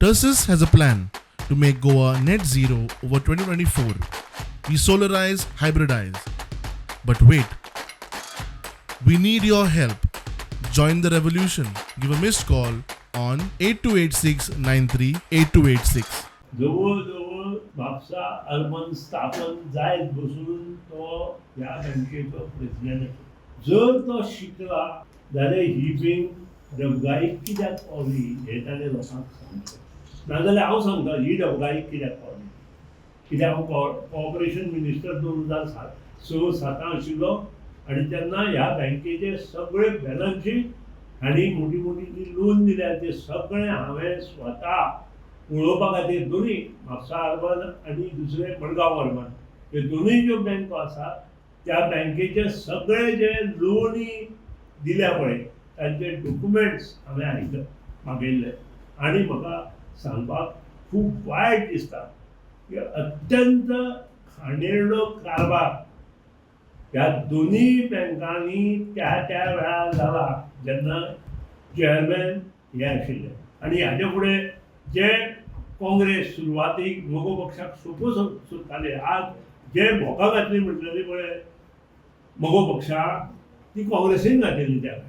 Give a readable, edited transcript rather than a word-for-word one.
Tursus has a plan to make Goa net zero over 2024. We solarize, hybridize. But wait, we need your help. Join the revolution. Give a missed call on 828693 8286. जवळजवळ Mapusa urban स्थापन जायत बसून तो ह्या बँकेचो president. जर तो शिकला जाल्यार ही बँक डबघाईक कित्याक पावली हें ताणें लोकांक सांगचें. नाजाल्यार हांव सांगता ही डबघाईक कित्याक पावली. कित्याक हांव कॉर्पोरेशन मिनिस्टर 2006-07 आशिल्लो आनी तेन्ना ह्या बँकेचे सगळे बॅलन्स शीट आनी मोठी मोठी जी लोन दिल्या ते सगळें हांवें स्वता पळोवपा खातीर दोनूय म्हापसा अर्बन आनी दुसरे मडगांव अर्बन हे दोनूय ज्यो बँको आसा त्या बँकेचे सगळे जे लोनी दिल्या पळय तांचे डॉक्युमेंट्स हांवें आयिल्ले मागयल्ले आनी म्हाका सांगपाक खूब वायट दिसता की अत्यंत खांडेरडो कारबार ह्या दोनूय बँकांनी त्या वेळार जाला जेन्ना चेअरमॅन हे आशिल्ले. आनी हाचे फुडें जे काँग्रेस सुरवातीक मोगो पक्षाक सोदताले आज जे भोका घातली म्हटलेली पळय मोगो पक्षाक ती काँग्रेसीन घातिल्ली त्या वेळार.